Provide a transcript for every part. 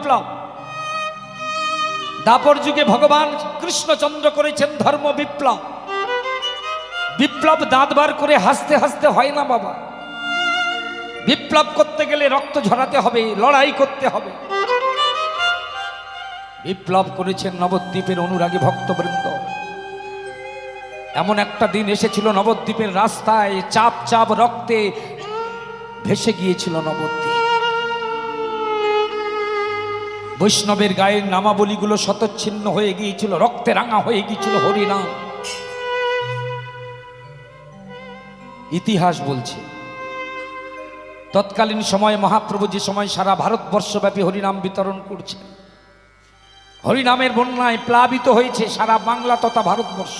বিপ্লব। দাপর যুগে ভগবান কৃষ্ণচন্দ্র করেছেন ধর্ম বিপ্লব। বিপ্লব দাঁত বার করে হাসতে হাসতে হয় না বাবা। বিপ্লব করতে গেলে রক্ত ঝরাতে হবে, লড়াই করতে হবে। বিপ্লব করেছেন নবদ্বীপের অনুরাগী ভক্তবৃন্দ। এমন একটা দিন এসেছিল নবদ্বীপের রাস্তায় চাপ চাপ রক্তে ভেসে গিয়েছিল নবদ্বীপ। বৈষ্ণবের গায়ের নামাবলীগুলো শতচ্ছিন্ন হয়ে গিয়েছিল, রক্তে রাঙা হয়ে গিয়েছিল হরিনাম। ইতিহাস বলছে তৎকালীন সময়ে মহাপ্রভু যে সময় সারা ভারতবর্ষব্যাপী হরিনাম বিতরণ করছেন, হরিনামের বন্যায় প্লাবিত হয়েছে সারা বাংলা তথা ভারতবর্ষ।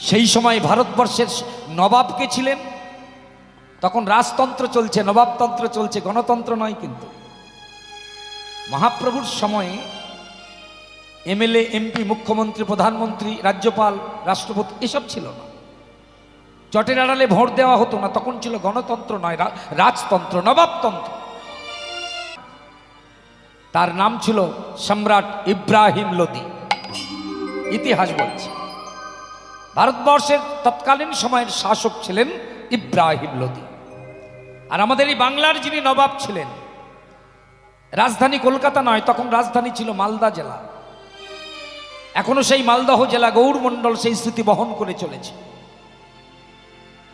সেই সময় ভারতবর্ষের নবাব কে ছিলেন? তখন রাজতন্ত্র চলছে, নবাবতন্ত্র চলছে, গণতন্ত্র নয়। কিন্তু মহাপ্রভুর সময়ে এমএলএ, এমপি, মুখ্যমন্ত্রী, প্রধানমন্ত্রী, রাজ্যপাল, রাষ্ট্রপতি এসব ছিল না। চটের আড়ালে ভোট দেওয়া হতো না। তখন ছিল গণতন্ত্র নয়, রাজতন্ত্র, নবাবতন্ত্র। তার নাম ছিল সম্রাট ইব্রাহিম লোদি। ইতিহাস বলছে ভারতবর্ষের তৎকালীন সময়ের শাসক ছিলেন ইব্রাহিম লোদি। আর আমাদের এই বাংলার যিনি নবাব ছিলেন, রাজধানী কলকাতা নয়, তখন রাজধানী ছিল মালদা জেলা। এখনো সেই মালদহ জেলা গৌরমণ্ডল সেই স্মৃতি বহন করে চলেছে।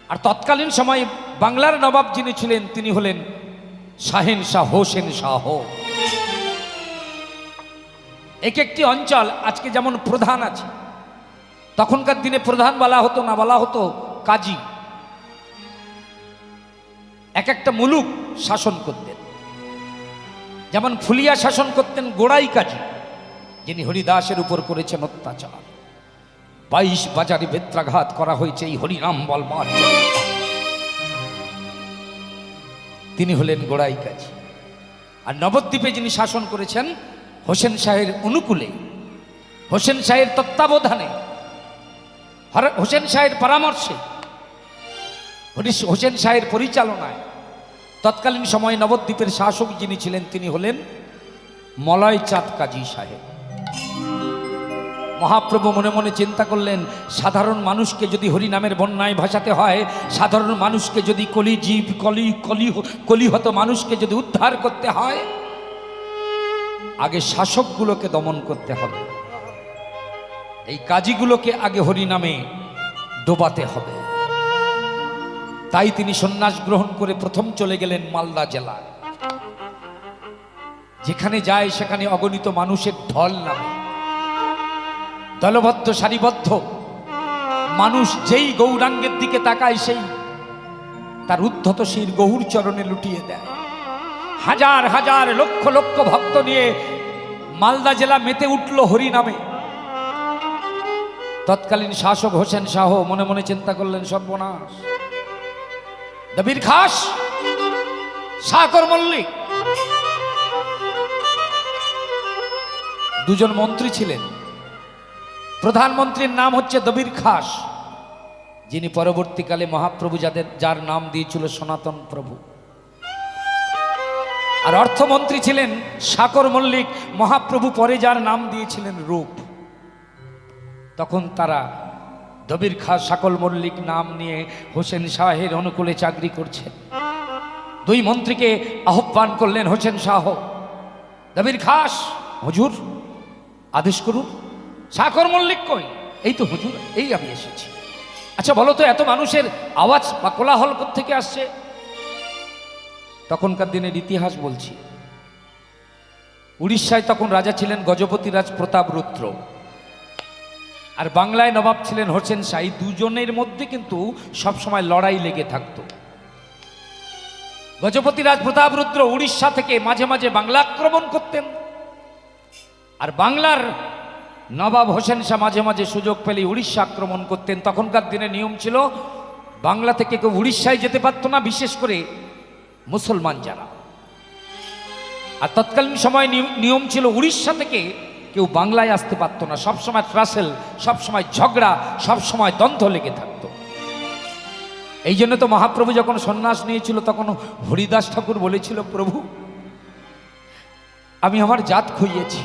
আর তৎকালীন সময়ে বাংলার নবাব যিনি ছিলেন তিনি হলেন শাহেনশাহ হোসেন শাহ। এক একটি অঞ্চল আজকে যেমন প্রধান আছে, তখনকার দিনে প্রধান বলা হতো না, বলা হতো কাজী। এক একটা মুলুক শাসন করতেন। যেমন ফুলিয়া শাসন করতেন গোড়াই কাজী, যিনি হরিদাসের উপর করেছেন অত্যাচার। 22 বাজারে বেত্রাঘাত করা হয়েছে এই হরিনাম বলবার জন্য। তিনি হলেন গোড়াই কাজী। আর নবদ্বীপে যিনি শাসন করেছেন হোসেন শাহের অনুকূলে, হোসেন শাহের তত্ত্বাবধানে, হোসেন শাহের পরামর্শে, হোসেন শাহের পরিচালনায় তৎকালীন সময়ে নবদ্বীপের শাসক যিনি ছিলেন তিনি হলেন মলয় চাঁদ কাজী সাহেব। মহাপ্রভু মনে মনে চিন্তা করলেন, সাধারণ মানুষকে যদি হরিনামের বন্যায় ভাসাতে হয়, সাধারণ মানুষকে যদি কলিজীব কলিহত মানুষকে যদি উদ্ধার করতে হয়, আগে শাসকগুলোকে দমন করতে হবে। এই কাজীগুলোকে আগে হরিনামে ডোবাতে হবে। তাই তিনি সন্ন্যাস গ্রহণ করে প্রথম চলে গেলেন মালদা জেলায়। যেখানে যায় সেখানে অগণিত মানুষের ঢল নামে, দলবদ্ধ সারিবদ্ধ মানুষ যেই গৌরাঙ্গের দিকে তাকায় সেই তার উদ্ধত শির গৌর চরণে লুটিয়ে দেয়। হাজার হাজার লক্ষ লক্ষ ভক্ত নিয়ে মালদা জেলা মেতে উঠল হরিনামে। তৎকালীন শাসক হোসেন শাহ মনে মনে চিন্তা করলেন, সর্বনাশ, দবির খাস, সাকর মল্লিক, দুজন মন্ত্রী ছিলেন। প্রধানমন্ত্রীর নাম হচ্ছে দবির খাস, যিনি পরবর্তীকালে মহাপ্রভু যার নাম দিয়েছিল সনাতন প্রভু। আর অর্থমন্ত্রী ছিলেন সাকর মল্লিক, মহাপ্রভু পরে যার নাম দিয়েছিলেন রূপ। তখন তারা দবির খাস, সাকর মল্লিক নাম নিয়ে হোসেন শাহের অনুকূলে চাকরি করছেন। দুই মন্ত্রীকে আহ্বান করলেন হোসেন শাহ, দবির খাস, হুজুর আদেশ করুন। সাকর মল্লিক কই? এই তো হুজুর, এই আমি এসেছি। আচ্ছা বলো তো, এত মানুষের আওয়াজ বা কোলাহল থেকে আসছে? তখনকার দিনের ইতিহাস বলছি, উড়িষ্যায় তখন রাজা ছিলেন গজপতি রাজ প্রতাপ রুদ্র, আর বাংলায় নবাব ছিলেন হোসেন শাহ। দুজনের মধ্যে কিন্তু সবসময় লড়াই লেগে থাকতো। গজপতি রাজ প্রতাপ রুদ্র উড়িষ্যা থেকে মাঝে মাঝে বাংলা আক্রমণ করতেন, আর বাংলার নবাব হোসেন শাহ মাঝে মাঝে সুযোগ পেলে উড়িষ্যা আক্রমণ করতেন। তখনকার দিনে নিয়ম ছিল বাংলা থেকে কেউ উড়িষ্যায় যেতে পারত না, বিশেষ করে মুসলমান যারা। আর তৎকালীন সময় নিয়ম ছিল উড়িষ্যা থেকে কেউ বাংলায় আসতে পারত না। সবসময় ট্রাসেল, সবসময় ঝগড়া, সবসময় দ্বন্দ্ব লেগে থাকত। এই জন্য তো মহাপ্রভু যখন সন্ন্যাস নিয়েছিল তখন হরিদাস ঠাকুর বলেছিল, প্রভু আমি আমার জাত খুইয়েছি।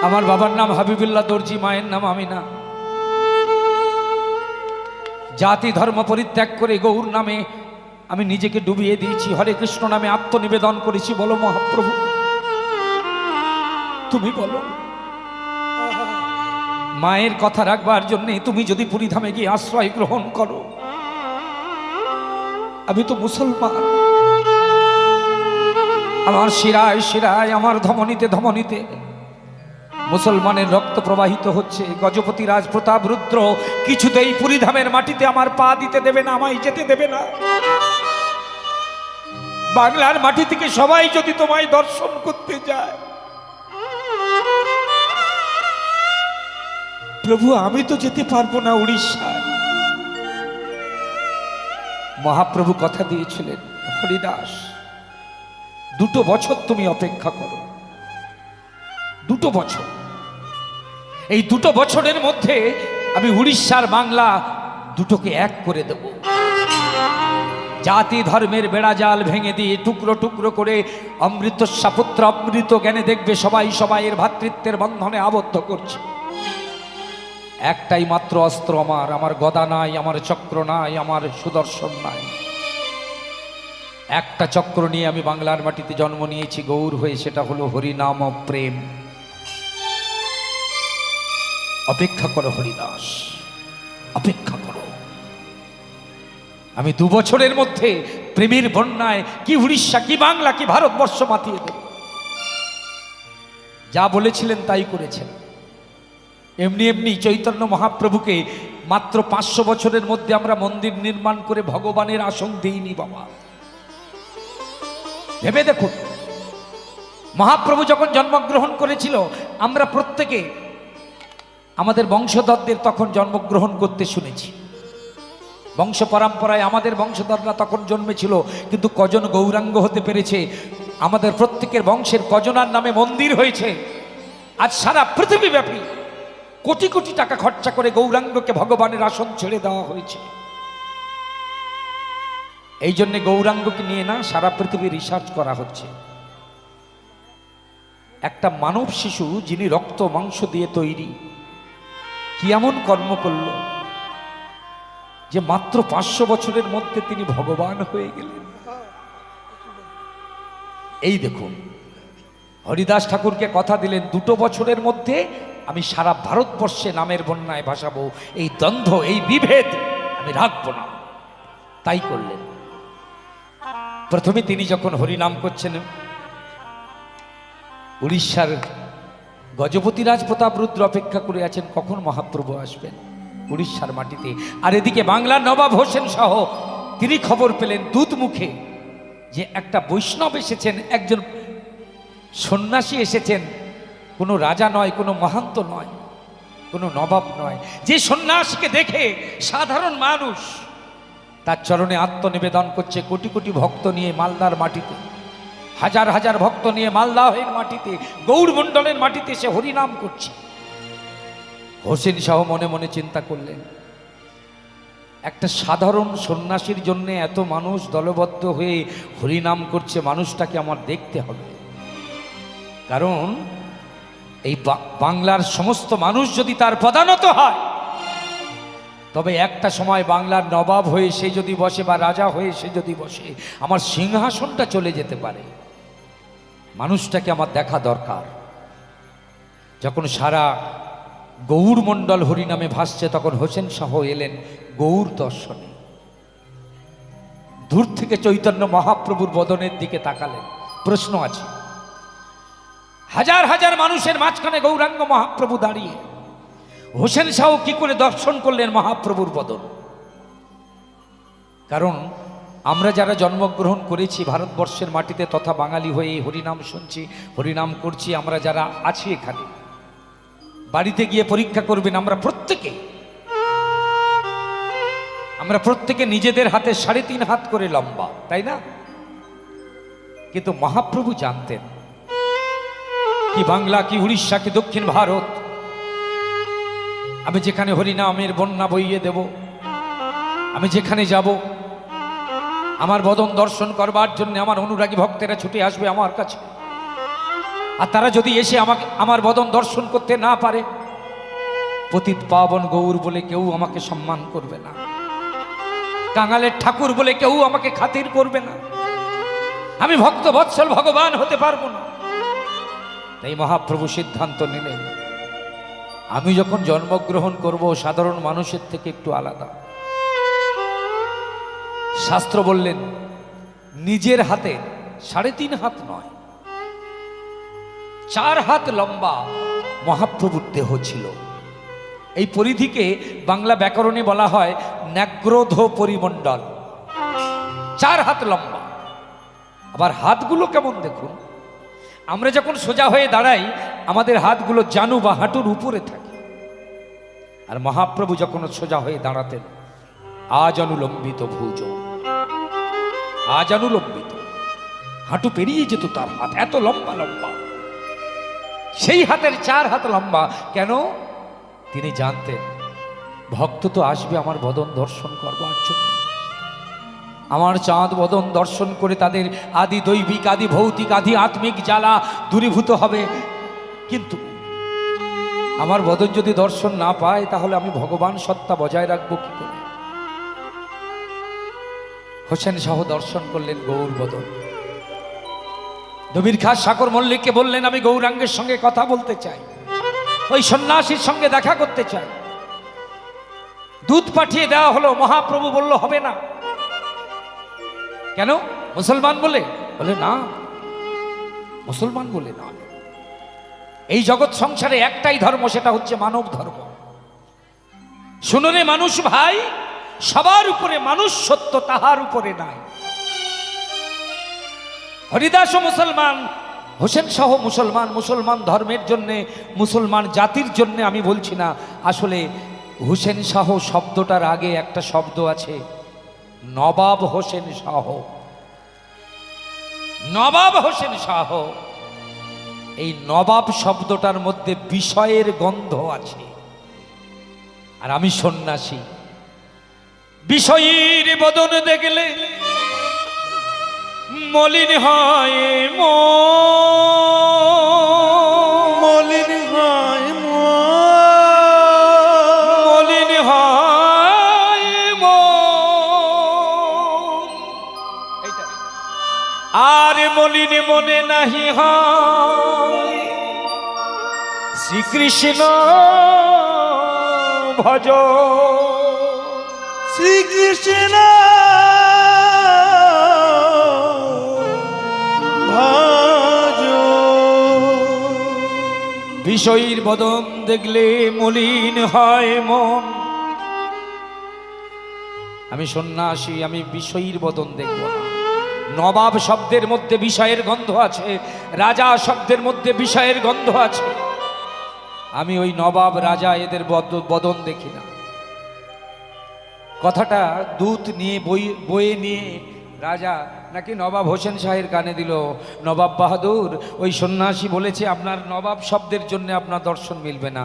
আমার বাবার নাম হাবিবুল্লাহ দর্জি, মায়ের নাম আমিনা। জাতি ধর্ম পরিত্যাগ করে গৌর নামে আমি নিজেকে ডুবিয়ে দিয়েছি, হরে কৃষ্ণ নামে আত্মনিবেদন করেছি। বলো মহাপ্রভু, তুমি বলো। মায়ের কথা রাখবার জন্যে তুমি যদি পুরীধামে গিয়ে আশ্রয় গ্রহণ করো, আমি তো মুসলমান, আমার শিরায় শিরায়, আমার ধমনীতে ধমনীতে মুসলমানের রক্ত প্রবাহিত হচ্ছে। গজপতি রাজ প্রতাপ রুদ্র কিছুতেই পুরীধামের মাটিতে আমার পা দিতে দেবে না, আমায় যেতে দেবে না। বাংলার মাটি থেকে সবাই যদি তোমায় দর্শন করতে যায়, প্রভু আমি তো যেতে পারবো না উড়িষ্যায়। মহাপ্রভু কথা দিয়েছিলেন, হরিদাস 2 বছর তুমি অপেক্ষা করো, 2 বছর। এই 2 বছরের মধ্যে আমি উড়িষ্যার বাংলা দুটোকে এক করে দেব। জাতি ধর্মের বেড়াজাল ভেঙে দিয়ে টুকরো টুকরো করে অমৃত সাপুত্র অমৃত জ্ঞানে দেখবে সবাই সবাইয়ের ভ্রাতৃত্বের বন্ধনে আবদ্ধ করছে। একটাই মাত্র অস্ত্র আমার, আমার গদা নাই, আমার চক্র নাই, আমার সুদর্শন নাই। একটা চক্র নিয়ে আমি বাংলার মাটিতে জন্ম নিয়েছি গৌর হয়ে, সেটা হলো হরিনাম প্রেম। অপেক্ষা করো হরিদাস, অপেক্ষা করো। আমি 2 বছরের মধ্যে প্রেমের বন্যায় কি উড়িষ্যা, কি বাংলা, কি ভারতবর্ষ মাতিয়ে দেব। যা বলেছিলেন তাই করেছেন। এমনি এমনি চৈতন্য মহাপ্রভুকে মাত্র 500 বছরের মধ্যে আমরা মন্দির নির্মাণ করে ভগবানের আসন দিইনি বাবা। ভেবে দেখুন, মহাপ্রভু যখন জন্মগ্রহণ করেছিল, আমরা প্রত্যেকে আমাদের বংশধরদের তখন জন্মগ্রহণ করতে শুনেছি। বংশ পরম্পরায় আমাদের বংশধররা তখন জন্মেছিল, কিন্তু কজন গৌরাঙ্গ হতে পেরেছে? আমাদের প্রত্যেকের বংশের কজনার নামে মন্দির হয়েছে। আজ সারা পৃথিবীব্যাপী কোটি কোটি টাকা খরচা করে গৌরাঙ্গকে ভগবানের আসন ছেড়ে দেওয়া হয়েছে। এই জন্যে গৌরাঙ্গকে নিয়ে না সারা পৃথিবী রিসার্চ করা হচ্ছে। একটা মানব শিশু যিনি রক্ত মাংস দিয়ে তৈরি, কি এমন কর্ম করল যে মাত্র 500 বছরের মধ্যে তিনি ভগবান হয়ে গেলেন। এই দেখুন, হরিদাস ঠাকুরকে কথা দিলেন 2 বছরের মধ্যে আমি সারা ভারতবর্ষে নামের বন্যায় ভাসাবো, এই দ্বন্দ্ব, এই বিভেদ আমি রাখবো না। তাই করলেন। প্রথমে তিনি যখন হরিনাম করছেন, উড়িষ্যার গজপতি রাজ প্রতাপ রুদ্র অপেক্ষা করে আছেন কখন মহাপ্রভু আসবেন উড়িষ্যার মাটিতে। আর এদিকে বাংলার নবাব হোসেন সহ তিনি খবর পেলেন দুধ মুখে যে একটা বৈষ্ণব এসেছেন, একজন সন্ন্যাসী এসেছেন। কোনো রাজা নয়, কোনো মহান্ত নয়, কোনো নবাব নয়। যে সন্ন্যাসীকে দেখে সাধারণ মানুষ তার চরণে আত্মনিবেদন করছে। কোটি কোটি ভক্ত নিয়ে মালদার মাটিতে, হাজার হাজার ভক্ত নিয়ে মালদাহের মাটিতে, গৌরমণ্ডলের মাটিতে সে হরিনাম করছে। হোসেন শাহ মনে মনে চিন্তা করলেন, একটা সাধারণ সন্ন্যাসীর জন্য এত মানুষ দলবদ্ধ হয়ে হরিনাম করছে, মানুষটাকে আমার দেখতে হবে। কারণ এই বাংলার সমস্ত মানুষ যদি তার পদানত হয়, তবে একটা সময় বাংলার নবাব হয়ে সে যদি বসে বা রাজা হয়ে সে যদি বসে, আমার সিংহাসনটা চলে যেতে পারে। মানুষটাকে আমার দেখা দরকার। যখন সারা গৌরমণ্ডল হরিনামে ভাসছে, তখন হোসেন শাহ এলেন গৌর দর্শনে। দূর থেকে চৈতন্য মহাপ্রভুর বদনের দিকে তাকালেন। প্রশ্ন আছে, হাজার হাজার মানুষের মাঝখানে গৌরাঙ্গ মহাপ্রভু দাঁড়িয়ে, হোসেন শাহ কি করে দর্শন করলেন মহাপ্রভুর বদন? কারণ আমরা যারা জন্মগ্রহণ করেছি ভারতবর্ষের মাটিতে তথা বাঙালি হয়ে হরিনাম শুনছি, হরিনাম করছি, আমরা যারা আছি এখানে, বাড়িতে গিয়ে পরীক্ষা করবেন, আমরা প্রত্যেকে নিজেদের হাতে 3.5 হাত করে লম্বা, তাই না? কিন্তু মহাপ্রভু জানতেন কি বাংলা, কি উড়িষ্যা, কি দক্ষিণ ভারত, আমি যেখানে হরিনামের বন্যা বইয়ে দেব, আমি যেখানে যাব আমার বদন দর্শন করবার জন্য আমার অনুরাগী ভক্তেরা ছুটে আসবে আমার কাছে। আর তারা যদি এসে আমার বদন দর্শন করতে না পারে, পতিত পাবন গৌর বলে কেউ আমাকে সম্মান করবে না, কাঙালের ঠাকুর বলে কেউ আমাকে খাতির করবে না, আমি ভক্ত বৎসল ভগবান হতে পারবো না। তাই মহাপ্রভু সিদ্ধান্ত নিলেন, আমি যখন জন্মগ্রহণ করব সাধারণ মানুষের থেকে একটু আলাদা। শাস্ত্র বললেন নিজের হাতে 3.5 হাত নয়, 4 হাত লম্বা মহাপ্রভুর দেহ ছিল। এই পরিধিকে বাংলা ব্যাকরণে বলা হয় ন্যাগ্রোধ পরিমণ্ডল। 4 হাত লম্বা। আবার হাতগুলো কেমন দেখুন, আমরা যখন সোজা হয়ে দাঁড়াই আমাদের হাতগুলো জানু বা হাঁটুর উপরে থাকে, আর মহাপ্রভু যখন সোজা হয়ে দাঁড়াতেন আজানুলম্বিত ভুজ, আজানুলম্বিত, হাঁটু পেরিয়ে যেত তার হাত, এত লম্বা লম্বা। সেই হাতের 4 হাত লম্বা কেন? তিনি জানতেন ভক্ত তো আসবে আমার বদন দর্শন করবার জন্য, আমার চাঁদ বদন দর্শন করে তাদের আদি দৈবিক, আদি ভৌতিক, আদি আত্মিক জ্বালা দূরীভূত হবে। কিন্তু আমার বদন যদি দর্শন না পায় তাহলে আমি ভগবান সত্তা বজায় রাখবো কি করে? হোসেন শাহ দর্শন করলেন গৌর বদন। দবির খাস সাকর মল্লিককে বললেন, আমি গৌরাঙ্গের সঙ্গে কথা বলতে চাই, ওই সন্ন্যাসীর সঙ্গে দেখা করতে চাই। দুধ পাঠিয়ে দেওয়া হলো, মহাপ্রভু বলল হবে না। কেন? মুসলমান বলে? বলে না, মুসলমান বলে না। এই জগৎ সংসারে একটাই ধর্ম, সেটা হচ্ছে মানব ধর্ম। শুনুনে মানুষ ভাই, সবার উপরে মানুষ সত্য, তাহার উপরে নাই। হরিদাস মুসলমান, হোসেন সহ মুসলমান, মুসলমান ধর্মের জন্যে, মুসলমান জাতির জন্যে আমি বলছি না। আসলে হোসেন শাহ শব্দটার আগে একটা শব্দ আছে, নবাব হোসেন শাহ। নবাব হোসেন শাহ, এই নবাব শব্দটার মধ্যে বিষয়ের গন্ধ আছে। আর আমি সন্ন্যাসী, বিষয়ের বদন দেখলে মলিন হয় মলিন হয় মলিন হয় আর মলিন মনে নাহি হয় শ্রীকৃষ্ণ ভজ, শ্রীকৃষ্ণ ভজ। বিষয়ীর বদন দেখলে মলিন হয় মন। আমি সন্ন্যাসী, আমি বিষয়ীর বদন দেখব না। নবাব শব্দের মধ্যে বিষয়ের গন্ধ আছে, রাজা শব্দের মধ্যে বিষয়ের গন্ধ আছে। আমি ওই নবাব রাজা এদের বদন দেখি না। কথাটা দূত নিয়ে বয়ে নিয়ে রাজা নাকি নবাব হোসেন শাহের কানে দিল, নবাব বাহাদুর, ওই সন্ন্যাসী বলেছে আপনার নবাব শব্দের জন্য আপনার দর্শন মিলবে না।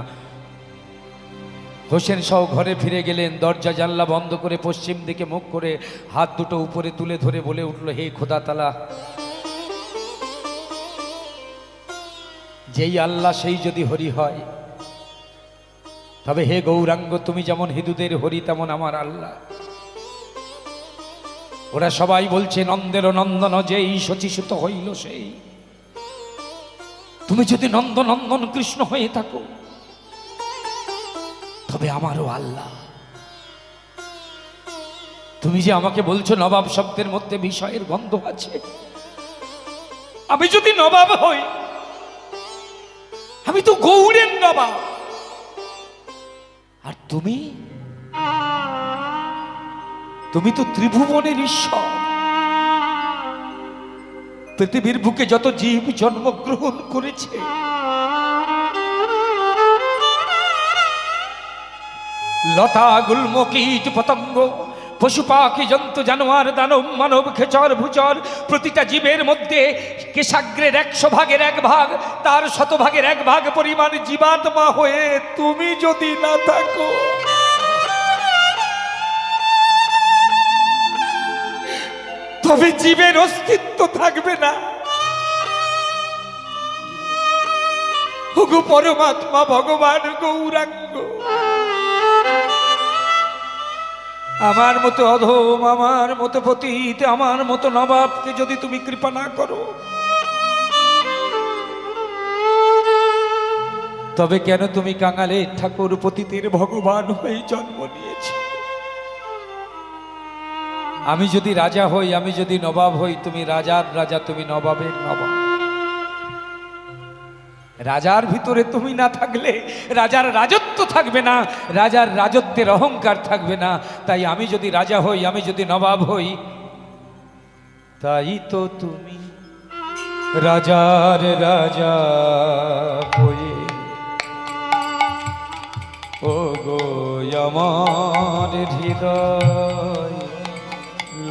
হোসেন শাহ ঘরে ফিরে গেলেন, দরজা জানলা বন্ধ করে পশ্চিম দিকে মুখ করে হাত দুটো উপরে তুলে ধরে বলে উঠল, হে খোদা তালা, যেই আল্লাহ সেই যদি হরি হয়, তবে হে গৌরাঙ্গ, তুমি যেমন হিন্দুদের হরি তেমন আমার আল্লাহ। ওরা সবাই বলছে নন্দের নন্দন যেই শচীসুত হইল সেই। তুমি যদি নন্দনন্দন কৃষ্ণ হয়ে থাকো তবে আমারও আল্লাহ। তুমি যে আমাকে বলছো নবাব শব্দের মধ্যে বিষয়ের গন্ধ আছে, আমি যদি নবাব হই, আমি তো গৌরের নবাব। আর তুমি তো ত্রিভুবনের ঈশ্বর। পৃথিবীর বুকে যত জীব জন্মগ্রহণ করেছে, লতা গুল্ম কীট পতঙ্গ, পশু পাখি জন্তু জানোয়ার দানব মানব খেচর ভুচর, প্রতিটা জীবের মধ্যে কেশাগ্রের 100 ভাগের 1 ভাগ, তার 100 ভাগের 1 ভাগ পরিমাণ জীবাত্মা হয়ে তুমি যদি না থাকো, তবে জীবের অস্তিত্ব থাকবে না। ওগো পরমাত্মা ভগবান গৌরাঙ্গ, আমার মতো অধম, আমার মতো পতিত, আমার মতো নবাবকে যদি তুমি কৃপা না করো, তবে কেন তুমি কাঙালের ঠাকুর পতিতের ভগবান হয়ে জন্ম নিয়েছি? আমি যদি রাজা হই, আমি যদি নবাব হই, তুমি রাজার রাজা, তুমি নবাবের নবাব। রাজার ভিতরে তুমি না থাকলে রাজার রাজত্ব থাকবে না, রাজার রাজত্বের অহংকার থাকবে না। তাই আমি যদি রাজা হই, আমি যদি নবাব হই, তাই তো তুমি রাজার রাজা হয়ে ও গো আমার হৃদয়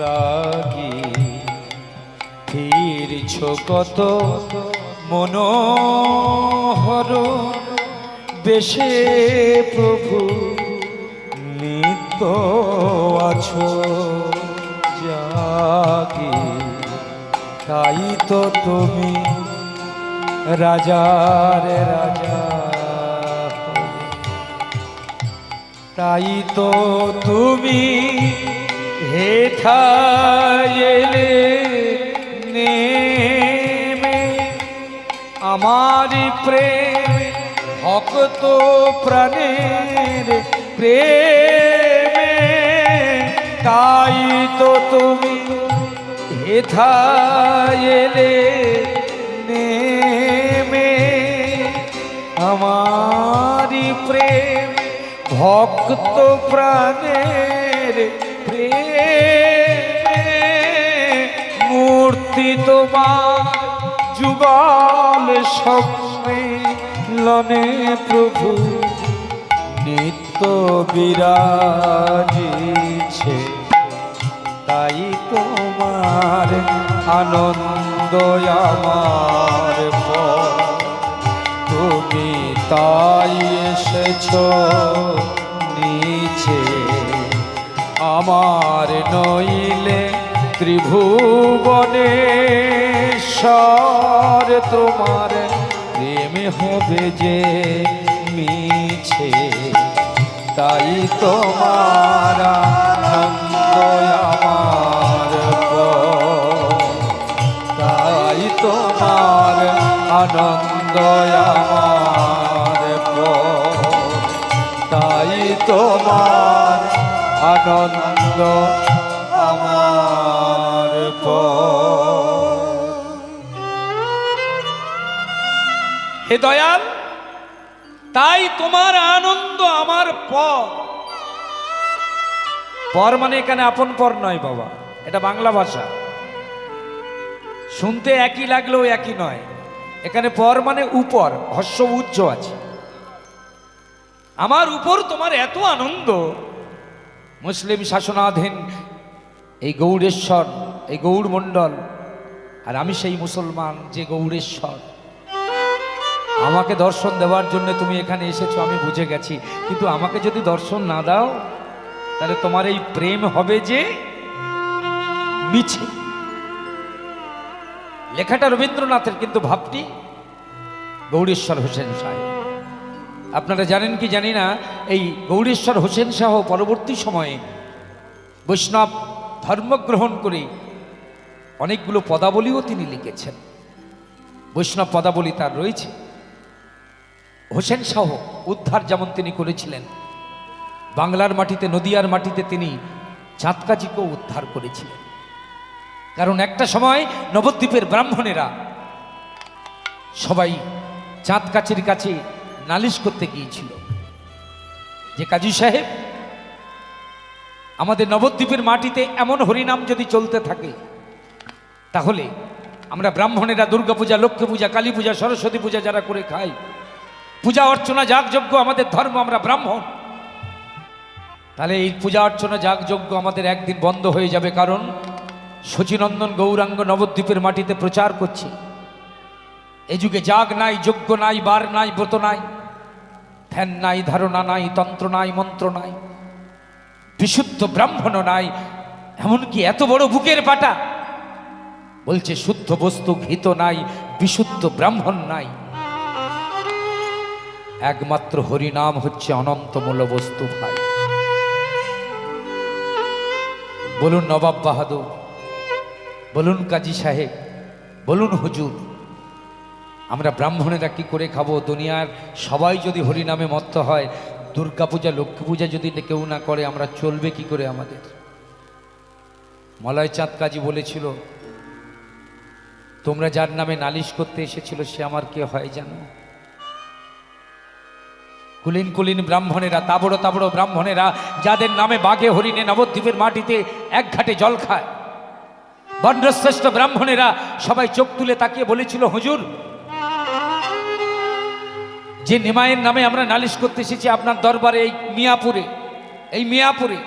লাগি ফিরছ কত মনোহর বেশে প্রভু, নিত্য আছো জাগি, তাই তো তুমি রাজার রাজা, তাই তো তুমি হেথায় এলে নেমে আমার প্রেম ভক্ত প্রাণের প্রেমে, তাই তো তুমি হেথায় এলে নেমে আমার প্রেম ভক্ত প্রাণের প্রেমে। মূর্তি তোমার যুগল সম্মেলনে প্রভু, নিত্য বিরাজিছে, তাই তোমার আনন্দ আমার পর, তুমি তাই এসেছ নিচে আমার, নইলে ত্রিভুবনেশ্বর তোমার প্রেম হবে যে মিছে, তাই তোমার আনন্দ আমার পর, তাই তোমার আনন্দ আমার পর, তাই তোমার আনন্দ আমার পর। হে দয়াল, তাই তোমার আনন্দ আমার পর। পর মানে এখানে আপন পর নয় বাবা, এটা বাংলা ভাষা, শুনতে একই লাগলেও একই নয়। এখানে পর মানে উপর, হর্ষ উচ্চ আছে। আমার উপর তোমার এত আনন্দ, মুসলিম শাসনাধীন এই গৌড়েশ্বর, এই গৌড় মণ্ডল, আর আমি সেই মুসলমান যে গৌড়েশ্বর। আমাকে দর্শন দেওয়ার জন্য তুমি এখানে এসেছো, আমি বুঝে গেছি, কিন্তু আমাকে যদি দর্শন না দাও, তাহলে তোমার এই প্রেম হবে যে মিছে। লেখাটা রবীন্দ্রনাথের, কিন্তু ভাবটি গৌড়েশ্বর হোসেন সাহেব। আপনারা জানেন কি জানি না, এই গৌড়েশ্বর হোসেন শাহ পরবর্তী সময়ে বৈষ্ণব ধর্মগ্রহণ করে অনেকগুলো পদাবলীও তিনি লিখেছেন। বৈষ্ণব পদাবলী তার রয়েছে। হোসেন শাহ উদ্ধার যেমন তিনি করেছিলেন, বাংলার মাটিতে, নদিয়ার মাটিতে তিনি চাঁদকাজিকেও উদ্ধার করেছিলেন। কারণ একটা সময় নবদ্বীপের ব্রাহ্মণেরা সবাই চাঁদকাছির কাছে নালিশ করতে গিয়েছিল যে কাজী সাহেব, আমাদের নবদ্বীপের মাটিতে এমন হরিনাম যদি চলতে থাকে, তাহলে আমরা ব্রাহ্মণেরা দুর্গা পূজা, লক্ষ্মী পূজা, কালী পূজা, সরস্বতী পূজা যারা করে খাই, পূজা অর্চনা যাগযজ্ঞ আমাদের ধর্ম, আমরা ব্রাহ্মণ, তাহলে এই পূজা অর্চনা যাগযজ্ঞ আমাদের একদিন বন্ধ হয়ে যাবে। কারণ শচীনন্দন গৌরাঙ্গ নবদ্বীপের মাটিতে প্রচার করছে, এই যুগে যাগ নাই, যজ্ঞ নাই, বার নাই, ব্রত নাই, ধ্যান নাই, ধারণা নাই, তন্ত্র নাই, মন্ত্র নাই, বিশুদ্ধ ব্রাহ্মণ নাই, এমনকি এত বড় বুকের পাটা বলছে শুদ্ধ বস্তু ঘৃত নাই, বিশুদ্ধ ব্রাহ্মণ নাই, একমাত্র হরিনাম হচ্ছে অনন্তমূল বস্তু। ভাই বলুন নবাব বাহাদুর, বলুন কাজী সাহেব, বলুন হুজুর, আমরা ব্রাহ্মণেরা কি করে খাবো? দুনিয়ার সবাই যদি হরিনামে মত্ত হয়, দুর্গা পূজা লক্ষ্মী পূজা যদি কেউ না করে, আমরা চলবে কি করে? আমাদের মলয় চাঁদ কাজী বলেছিল, তোমরা যার নামে নালিশ করতে এসেছিল সে আমার কে হয় জানো? কুলিন কুলিন ব্রাহ্মণেরা, তাবড়ো তাবড়ো ব্রাহ্মণেরা, যাদের নামে বাঘে হরিণে নবদ্বীপের মাটিতে এক ঘাটে জল খায়, বন্ডশ্রেষ্ঠ ব্রাহ্মণেরা সবাই চোখ তুলে তাকিয়ে বলেছিল, হুজুর, যে নিমাইয়ের নামে আমরা নালিশ করতে এসেছি আপনার দরবারে এই মিয়াপুরে,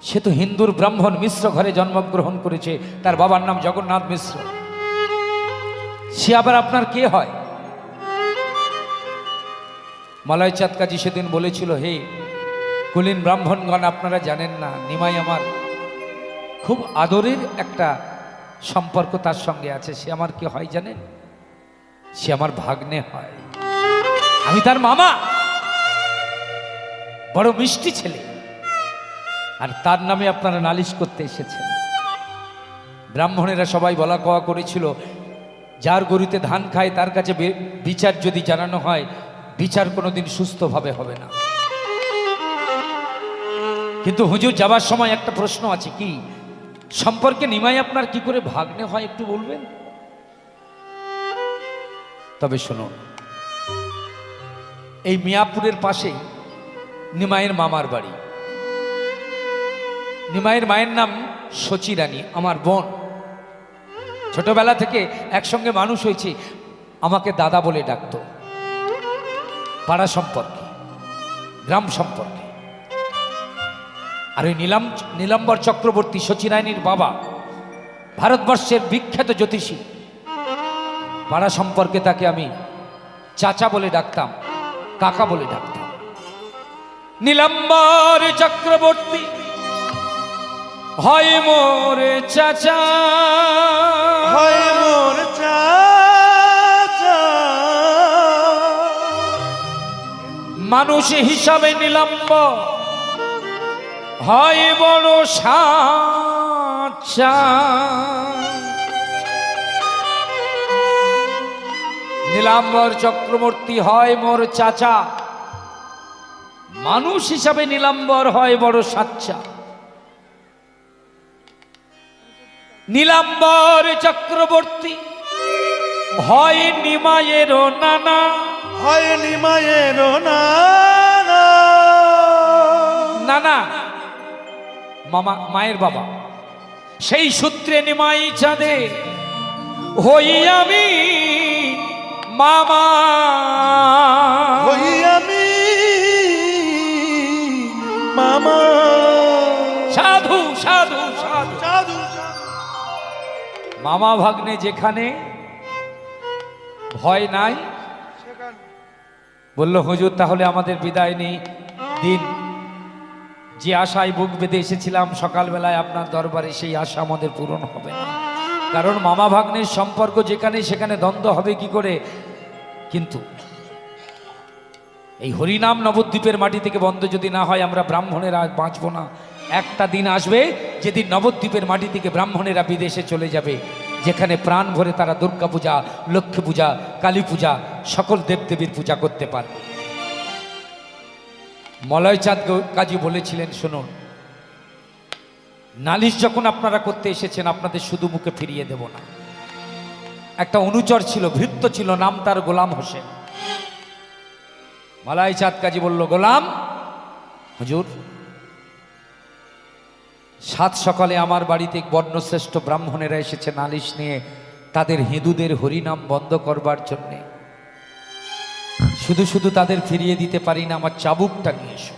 সে তো হিন্দুর ব্রাহ্মণ, মিশ্র ঘরে জন্মগ্রহণ করেছে, তার বাবার নাম জগন্নাথ মিশ্র, সে আবার আপনার কে হয়? মলয় চাঁদ কাজী সেদিন বলেছিল, হে কুলীন ব্রাহ্মণগণ, আপনারা জানেন না, নিমাই আমার খুব আদরের একটা সম্পর্ক তার সঙ্গে আছে। সে আমার কি হয় জানেন? সে আমার ভাগ্নে হয়, আমি তার মামা, বড় মিষ্টি ছেলে, আর তার নামে আপনারা নালিশ করতে এসেছেন। ব্রাহ্মণেরা সবাই বলা কওয়া করেছিল, যার গরুতে ধান খায় তার কাছে বিচার যদি জানানো হয়, বিচার কোনোদিন সুস্থভাবে হবে না। কিন্তু হুজুর যাবার সময় একটা প্রশ্ন আছে, কি সম্পর্কে নিমাই আপনার কি করে ভাগ্নে হয় একটু বলবেন? তবে শুনুন, এই মিয়াপুরের পাশেই নিমাইয়ের মামার বাড়ি। নিমাইয়ের মায়ের নাম শচী রানী, আমার বোন। ছোটবেলা থেকে একসঙ্গে মানুষ হয়েছি, আমাকে দাদা বলে ডাকতো, পাড়া সম্পর্কে, গ্রাম সম্পর্কে। আর ওই নীলাম্বর চক্রবর্তী, শচী রানীর বাবা, ভারতবর্ষের বিখ্যাত জ্যোতিষী, পাড়া সম্পর্কে তাকে আমি চাচা বলে ডাকতাম, কাকা বলে ডাকতাম। নীলাম্বর চক্রবর্তী হয় মোর চাচা, হয় মোর চাচা, মানুষ হিসাবে নীলাম্বর হয় বড় সাচ্চা। নীলাম্বর চক্রবর্তী হয় মোর চাচা, মানুষ হিসাবে নীলাম্বর হয় বড় সাচ্চা। নীলাম্বর চক্রবর্তী হয় নিমাইয়ের নানা, হয় নিমাইয়ের নানা মামা, মায়ের বাবা। সেই সূত্রে নিমাই চাঁদে হই আমি মামা, হই আমি মামা। সাধু সাধু সাধু সাধু মামা ভাগ্নে যেখানে ভয় নাই। বলল, হুজুর তাহলে আমাদের বিদায় নেই দিন। যে আশায় বুক বেঁধে এসেছিলাম সকালবেলায় আপনার দরবারে, সেই আশা আমাদের পূরণ হবে না, কারণ মামা ভাগ্নের সম্পর্ক যেখানে সেখানে দ্বন্দ্ব হবে কি করে। কিন্তু এই হরিনাম নবদ্বীপের মাটি থেকে বন্ধ যদি না হয়, আমরা ব্রাহ্মণেরা বাঁচব না। একটা দিন আসবে যেদিন নবদ্বীপের মাটি থেকে ব্রাহ্মণেরা বিদেশে চলে যাবে, যেখানে প্রাণ ভরে তারা দুর্গা পূজা, লক্ষ্মী পূজা, কালী পূজা, সকল দেবদেবীর পূজা করতে পারবে। মলয় চাঁদ কাজী বলেছিলেন, শুনুন, নালিশ যখন আপনারা করতে এসেছেন, আপনাদের শুধু মুখে ফিরিয়ে দেব না। একটা অনুচর ছিল, ভৃত্য ছিল, নাম তার গোলাম হোসেন। মলয় চাঁদ কাজী বলল, গোলাম হুজুর, সাত সকালে আমার বাড়িতে বর্ণশ্রেষ্ঠ ব্রাহ্মণেরা এসেছে নালিশ নিয়ে, তাদের হিন্দুদের হরিনাম বন্ধ করবার জন্যে। শুধু শুধু তাদের ফিরিয়ে দিতে পারি না, আমার চাবুকটা নিয়ে এসো,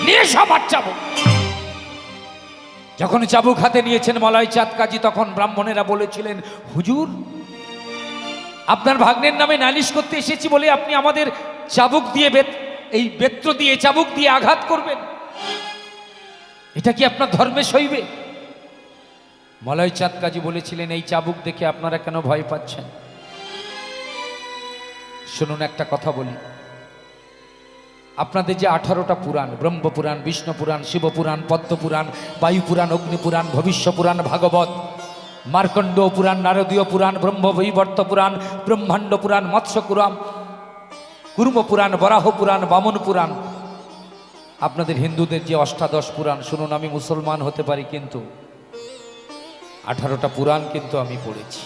নিয়ে এসো আমার চাবুক। যখন চাবুক হাতে নিয়েছেন মলয় চাঁদ কাজী, তখন ব্রাহ্মণেরা বলেছিলেন, হুজুর আপনার ভাগ্নের নামে নালিশ করতে এসেছি বলে আপনি আমাদের চাবুক দিয়ে, এই বেত্র দিয়ে, চাবুক দিয়ে আঘাত করবেন? এটা কি আপনার ধর্মে সইবে? মলয় চাঁদ কাজী বলেছিলেন, এই চাবুক দেখে আপনারা কেন ভয় পাচ্ছেন? শুনুন একটা কথা বলি, আপনাদের যে 18টা পুরাণ, ব্রহ্মপুরাণ, বিষ্ণু পুরাণ, শিবপুরাণ, পদ্মপুরাণ, বায়ুপুরাণ, অগ্নিপুরাণ, ভবিষ্য পুরাণ, ভাগবত, মার্কণ্ড পুরাণ, নারদীয় পুরাণ, ব্রহ্মবৈবর্ত পুরাণ, ব্রহ্মাণ্ড পুরাণ, মৎস্য পুরাণ, কুর্ম পুরাণ, বরাহ পুরাণ, বামন পুরাণ, আপনাদের হিন্দুদের যে অষ্টাদশ পুরাণ, শুনুন আমি মুসলমান হতে পারি কিন্তু 18টা পুরাণ কিন্তু আমি পড়েছি।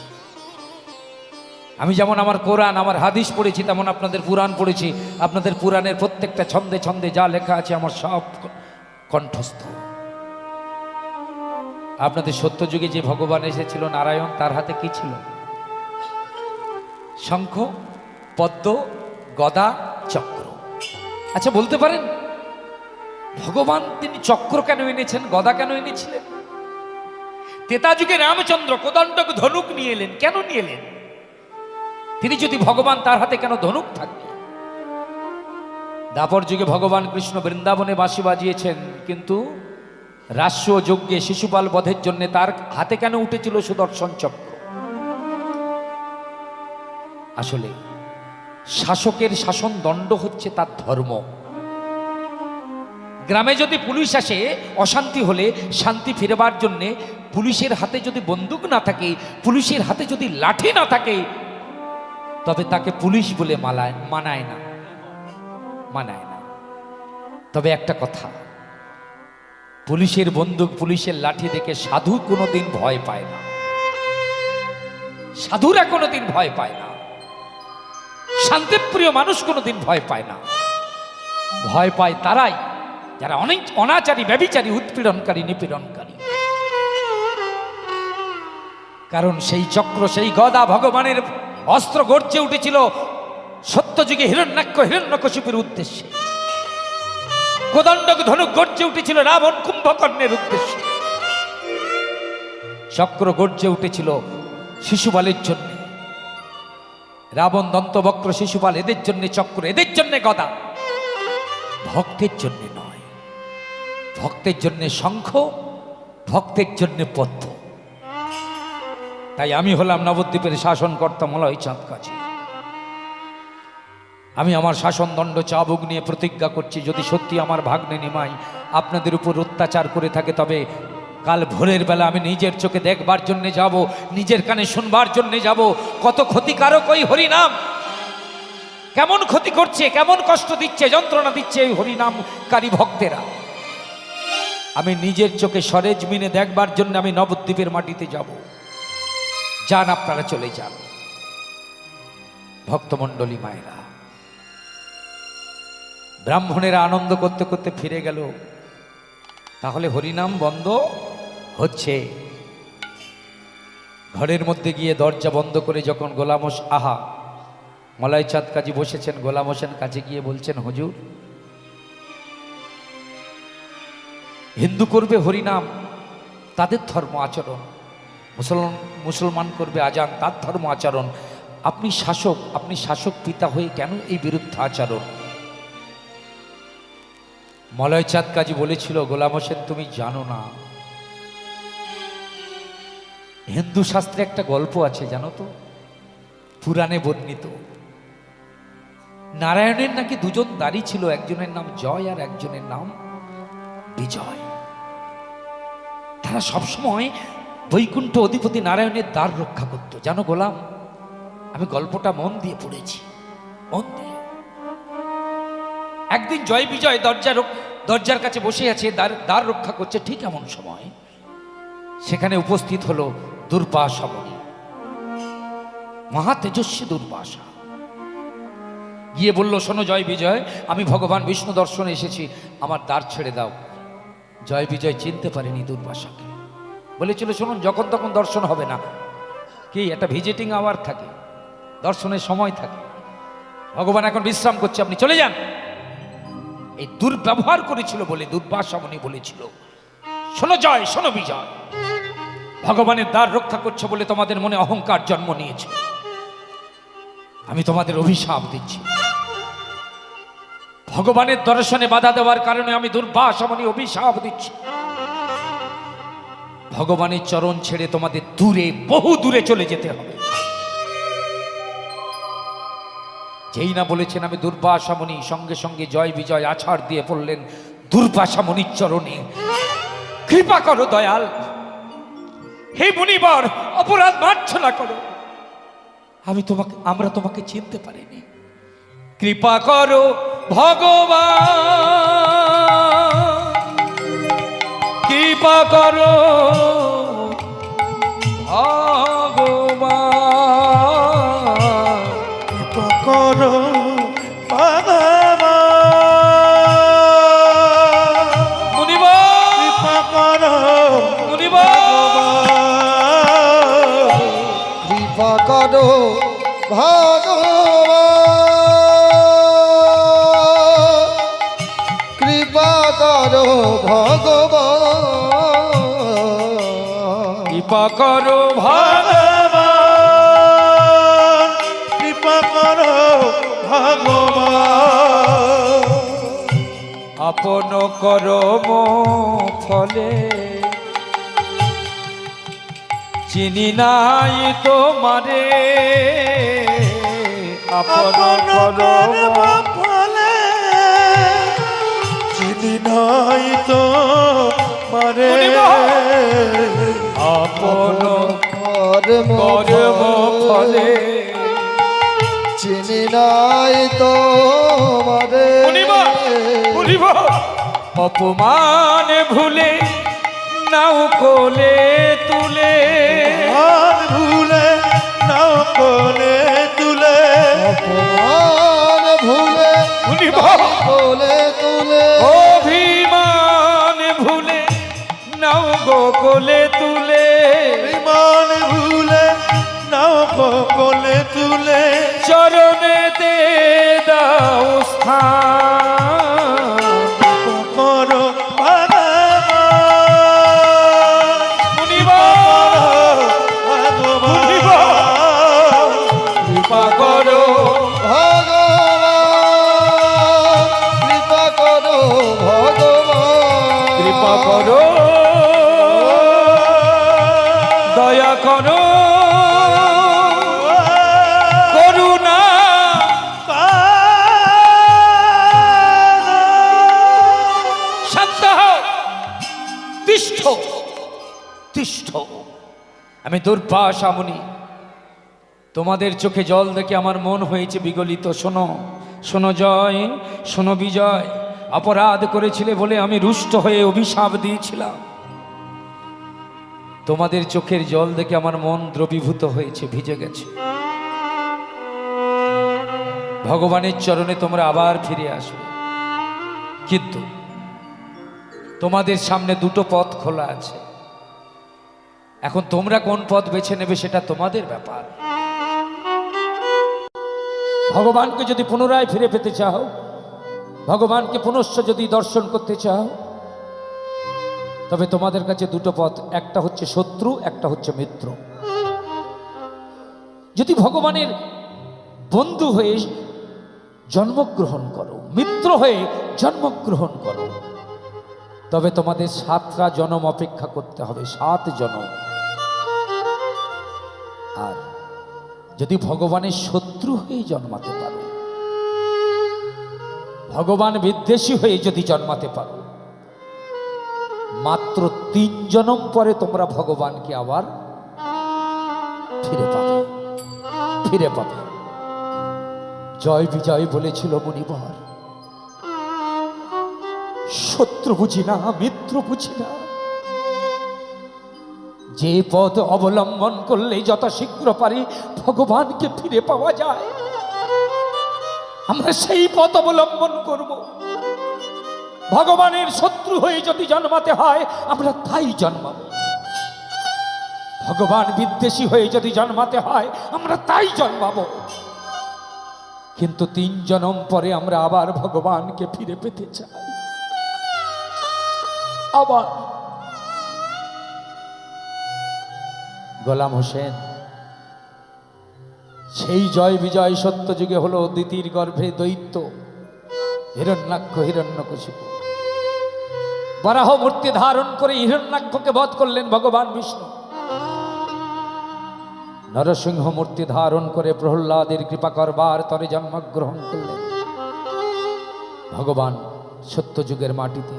আমি যেমন আমার কোরআন, আমার হাদিস পড়েছি, তেমন আপনাদের পুরাণ পড়েছি। আপনাদের পুরাণের প্রত্যেকটা ছন্দে ছন্দে যা লেখা আছে আমার সব কণ্ঠস্থ। আপনাদের সত্যযুগে যে ভগবান এসেছিল নারায়ণ, তার হাতে কি ছিল? শঙ্খ, পদ্ম, গদা, চক্র। আচ্ছা বলতে পারেন ভগবান তিনি চক্র কেন এনেছেন, গদা কেন এনেছিলেন? ত্রেতা যুগে রামচন্দ্র কোদণ্ডক ধনুক নিয়ে এলেন, কেন নিয়ে এলেন? তিনি যদি ভগবান, তার হাতে কেন ধনুক থাকবে? দ্বাপর যুগে ভগবান কৃষ্ণ বৃন্দাবনে বাঁশি বাজিয়েছেন, কিন্তু রাস্য যজ্ঞে শিশুপাল বধের জন্য তার হাতে কেন উঠেছিল সুদর্শন চক্র? আসলে শাসকের শাসন দণ্ড হচ্ছে তার ধর্ম। গ্রামে যদি পুলিশ আসে, অশান্তি হলে শান্তি ফিরবার জন্যে পুলিশের হাতে যদি বন্দুক না থাকে, পুলিশের হাতে যদি লাঠি না থাকে, তবে তাকে পুলিশ বলে মানায় না। তবে একটা কথা, পুলিশের বন্দুক, পুলিশের লাঠি দেখে সাধু কোনোদিন ভয় পায় না। সাধুরা কোনোদিন ভয় পায় না। শান্তিপ্রিয় মানুষ কোনোদিন ভয় পায় না। ভয় পায় তারাই যারা অনেক অনাচারী, ব্যভিচারী, উৎপীড়নকারী, নিপীড়নকারী। কারণ সেই চক্র, সেই গদা ভগবানের অস্ত্র গর্জে উঠেছিল সত্যযুগে হিরণ্যাক্ষ, হিরণ্যকশিপুর উদ্দেশ্যে। কোদণ্ডক ধনুক গর্জে উঠেছিল রাবণ, কুম্ভকর্ণের উদ্দেশ্যে। চক্র গর্জে উঠেছিল শিশুপালের জন্য। রাবণ, দন্তবক্র, শিশুপাল, এদের জন্য চক্র, এদের জন্য গদা। ভক্তের জন্য নয়। ভক্তের জন্য শঙ্খ, ভক্তের জন্য পদ্ম। তাই আমি হলাম নবদ্বীপের শাসনকর্তা মলয় চাঁদ কাজী। আমি আমার শাসনদণ্ড চাবুক নিয়ে প্রতিজ্ঞা করছি, যদি সত্যি আমার ভাগ্নে নিমাই আপনাদের উপর অত্যাচার করে থাকে, তবে কাল ভোরের বেলা আমি নিজের চোখে দেখবার জন্য যাব, নিজের কানে শুনবার জন্য যাব কত ক্ষতিকারক ওই হরিনাম, কেমন ক্ষতি করছে, কেমন কষ্ট দিচ্ছে, যন্ত্রণা দিচ্ছে এই হরিনামকারী ভক্তেরা। আমি নিজের চোখে সরেজমিনে দেখবার জন্য আমি নবদ্বীপের মাটিতে যাব। যান, আপনারা চলে যান। ভক্তমণ্ডলী মায়েরা, ব্রাহ্মণেরা আনন্দ করতে করতে ফিরে গেল। তাহলে হরিনাম বন্ধ হচ্ছে। ঘরের মধ্যে গিয়ে দরজা বন্ধ করে যখন গোলাম মলয় চাঁদ কাজী বসেছেন, গোলাম হোসেন কাছে গিয়ে বলছেন, হুজুর, হিন্দু করবে হরিনাম, তাদের ধর্ম আচরণ, মুসলমান করবে আজান, তার ধর্ম আচরণ। আপনি শাসক পিতা হয়ে কেন এই বিরুদ্ধ আচরণ? মলয় চাঁদ কাজী বলেছিল, গোলাম হোসেন তুমি জানো না, হিন্দু শাস্ত্রে একটা গল্প আছে জানো তো, পুরাণে বর্ণিত। নারায়ণের নাকি দুজন দাড়ি ছিল, একজনের নাম জয় আর একজনের নাম বিজয়। তারা সবসময় বৈকুণ্ঠ অধিপতি নারায়ণের দ্বার রক্ষা করত। জানো গোলাম, আমি গল্পটা মন দিয়ে পড়েছি, মন দিয়ে। একদিন জয় বিজয় দরজার কাছে বসে আছে, দ্বার রক্ষা করছে। ঠিক এমন সময় সেখানে উপস্থিত হলো দুর্বাসা মুনি, মহা তেজস্বী দুর্বাসা। গিয়ে বলল, শোনো জয় বিজয়, আমি ভগবান বিষ্ণু দর্শনে এসেছি, আমার দ্বার ছেড়ে দাও। জয় বিজয় চিনতে পারেনি দুর্বাসাকে। বলেছিল, শুনুন, যখন তখন দর্শন হবে না, কি একটা ভিজিটিং আওয়ার থাকে, দর্শনের সময় থাকে, ভগবান এখন বিশ্রাম করছে, আপনি চলে যান। এই দুর্ব্যবহার করেছিল বলে দুর্বাসা মুনি বলেছিল, শোনো জয়, শোনো বিজয়, ভগবানের দ্বার রক্ষা করছে বলে তোমাদের মনে অহংকার জন্ম নিয়েছে, আমি তোমাদের অভিশাপ দিচ্ছি। ভগবানের দর্শনে বাধা দেওয়ার কারণে আমি দুর্বাসা মুনি অভিশাপ দিচ্ছি। ভগবানের চরণ ছেড়ে তোমাদের দূরে, বহু দূরে চলে যেতে হবে। যেই না বলেছেন আমি দুর্বাসা মুনি, সঙ্গে সঙ্গে জয় বিজয় আছাড় দিয়ে পড়লেন দুর্বাসা মুনির চরণে। কৃপা করো দয়াল, হে মুনিবর, অপরাধ মার্জনা করো, আমরা তোমাকে চিনতে পারিনি। কৃপা করো ভগবান, কৃপা করো ভগবান, কৃপা করো ভগবান, মুনিবর, কৃপা করো মুনিবর, কৃপা করো ভগবান, কৃপা করো ভগবান, কৃপা করো ভগবান, কৃপা করো ভগবান, আপন করম ফলে চিনি নাই তোমারে, আপন করম ফলে চিনি নাই তো মারে, আপন কর্ম করম ফলে চিনি নাই তো মারে, অপমান ভুলে নাও কোলে তুলে, আর ভুলে নাও কোলে তুলে, অপমান ভুলে কোলে তুলে, অভিমান ভুলে নাও গো কোলে তুলে, বিমান ভুলে নাও কোলে তুলে, চরণেতে দাও স্থান, করো ভগবান, মুনিবর, ভগবান, কৃপা করো ভগবান, কৃপা করো ভগবান, কৃপা করো দয়া করো করুণা, শান্ত হও, তিষ্ঠ তিষ্ঠ। আমি দুর্বাসা মুনি, তোমাদের চোখে জল দেখে আমার মন হয়েছে বিগলিত। শোনো শোনো জয়, শোনো বিজয়, অপরাধ করেছিলে বলে আমি রুষ্ট হয়ে অভিশাপ দিয়েছিলাম। তোমাদের চোখের জল দেখে আমার মন দ্রবীভূত হয়েছে, ভিজে গেছে। ভগবানের চরণে তোমরা আবার ফিরে আসবে, কিন্তু তোমাদের সামনে দুটো পথ খোলা আছে। এখন তোমরা কোন পথ বেছে নেবে সেটা তোমাদের ব্যাপার। ভগবানকে যদি পুনরায় ফিরে পেতে চাও, ভগবানকে পুনশ্চ যদি দর্শন করতে চাও, তবে তোমাদের কাছে দুটো পথ, একটা হচ্ছে শত্রু, একটা হচ্ছে মিত্র। যদি ভগবানের বন্ধু হয়ে জন্মগ্রহণ করো, মিত্র হয়ে জন্মগ্রহণ করো, তবে তোমাদের 7টা জন্ম অপেক্ষা করতে হবে, 7 জন্ম। আর যদি ভগবানের শত্রু হয়ে জন্মাতে পারো, ভগবান বিদ্বেষী হয়ে যদি জন্মাতে পারো, মাত্র 3 জন্ম পরে তোমরা ভগবানকে আবার ফিরে পাবে, ফিরে পাবে। জয় বিজয় বলেছিল মুনিবর, শত্রু বুঝি না, মিত্র বুঝি না, যে পথ অবলম্বন করলে যত শীঘ্র পারি ভগবানকে ফিরে পাওয়া যায়, আমরা সেই পথ অবলম্বন করব। ভগবানের শত্রু হয়ে যদি জন্মাতে হয় আমরা তাই জন্মাব, ভগবান বিদ্বেষী হয়ে যদি জন্মাতে হয় আমরা তাই জন্মাবো। কিন্তু 3 জন্ম পরে আমরা আবার ভগবানকে ফিরে পেতে চাই। আবার গোলাম হোসেন সেই জয় বিজয় সত্য যুগে হলো দিতির গর্ভে দৈত্য হিরণ্যাক্ষ হিরণ্যকশিপু। বরাহ মূর্তি ধারণ করে হিরণ্যাক্ষকে বধ করলেন ভগবান বিষ্ণু। নরসিংহ মূর্তি ধারণ করে প্রহ্লাদের কৃপা করবার তরে জন্মগ্রহণ করলেন ভগবান সত্যযুগের মাটিতে।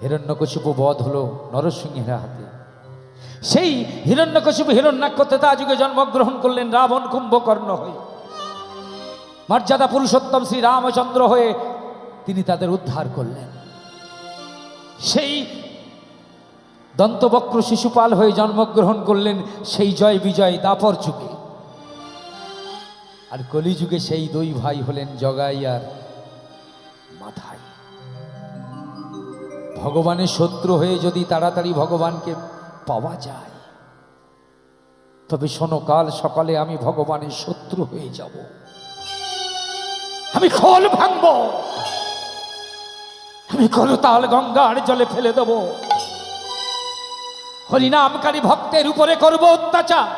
হিরণ্যকশিপু বধ হলো নরসিংহের হাতে। সেই হিরণ্যকশিপু হিরণ্যাক্ষ ত্রেতা যুগে জন্মগ্রহণ করলেন রাবণ কুম্ভকর্ণ হয়ে। মর্যাদা পুরুষোত্তম শ্রী রামচন্দ্র হয়ে তিনি তাদের উদ্ধার করলেন। সেই দন্তবক্র শিশুপাল হয়ে জন্মগ্রহণ করলেন সেই জয় বিজয় দাপর যুগে। আর কলিযুগে সেই দুই ভাই হলেন জগাই আর মাথায়। ভগবানের শত্রু হয়ে যদি তাড়াতাড়ি ভগবানকে পাওয়া যায়, তবে শোনো, কাল সকালে আমি ভগবানের শত্রু হয়ে যাব। আমি খোল ভাঙব, আমি করতাল গঙ্গার জলে ফেলে দেব, হরিনামকারী ভক্তের উপরে করব অত্যাচার,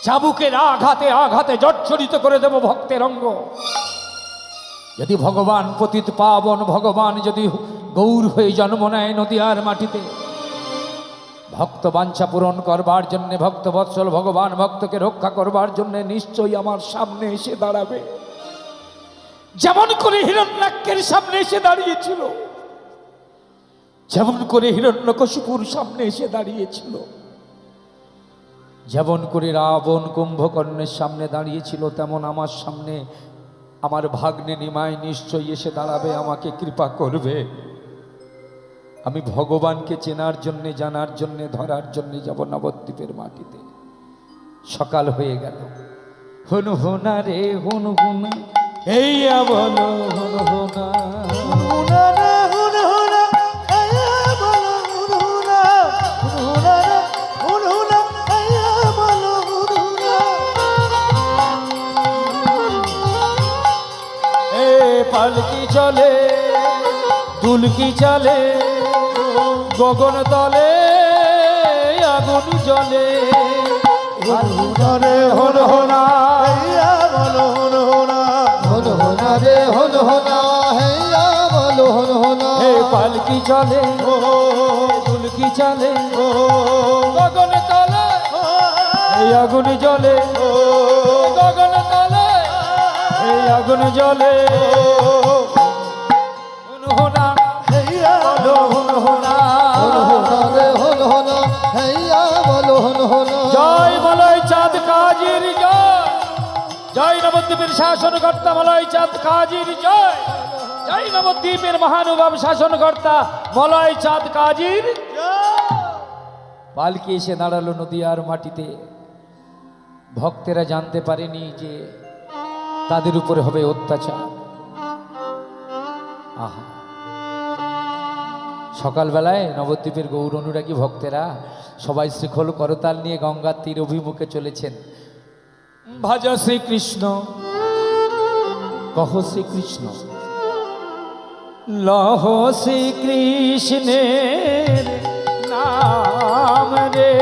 চাবুকের আঘাতে আঘাতে জর্জরিত করে দেব ভক্তের অঙ্গ। যদি ভগবান পতিত পাবন ভগবান যদি গৌর হয়ে জন্ম নেয় নদিয়ার মাটিতে, ভক্ত বাঞ্ছা পূরণ করবার জন্য, ভক্ত বৎসল ভগবান ভক্তকে রক্ষা করবার জন্য নিশ্চয়ই আমার সামনে এসে দাঁড়াবে। যেমন করে হিরণ্যাক্ষের সামনে এসে দাঁড়িয়েছিল, যেমন করে হিরণ্যকশিপুর সামনে এসে দাঁড়িয়েছিল, যেমন করে রাবণ কুম্ভকর্ণের সামনে দাঁড়িয়েছিল, তেমন আমার সামনে আমার ভাগ্নে নিমাই নিশ্চয়ই এসে দাঁড়াবে, আমাকে কৃপা করবে। আমি ভগবানকে চেনার জন্যে, জানার জন্যে, ধরার জন্যে যাব নবদ্বীপের মাটিতে। সকাল হয়ে গেল। হুন হুনা রে হুন হুনা, এই বলো হুন হুনা, হুনা রে হুন হুনা, আয়া বলো হুন হুনা, হুনা রে হুন হুনা, আয়া বলো হুন হুনা। এ পালকি চলে দুলকি চলে, গগন তলে আগুন জ্বলে। হুনা রে হুন হুনা, আয়া বলো হুন হুনা। হন হনা রে হন হনা, হেয়া বলো হন হনা। হে পালকি চলে দুলকি চলে, গগন তলে এই আগুন জ্বলে, গগন তলে এই আগুন জ্বলে। হুন হুনা আয়া বলো হুন হুনা, হন হনা রে হন হনা, হেয়া বলো হন হনা। জয় মলয় চাঁদ কাজীর জয়, জয় নবদ্বীপের শাসনকর্তা মলয় চাঁদ কাজীর জয়, জয় নবদ্বীপের মহানুভব শাসনকর্তা মলয় চাঁদ কাজীর। পালকি এসে দাঁড়ালো নদিয়ার মাটিতে। ভক্তেরা জানতে পারেনি যে তাদের উপরে হবে অত্যাচার। আহা, সকালবেলায় নবদ্বীপের গৌর অনুরাগী ভক্তেরা সবাই শ্রীখোল করতাল নিয়ে গঙ্গার তীর অভিমুখে চলেছেন। ভজ শ্রীকৃষ্ণ, কহ শ্রীকৃষ্ণ, লহ শ্রীকৃষ্ণের নাম রে।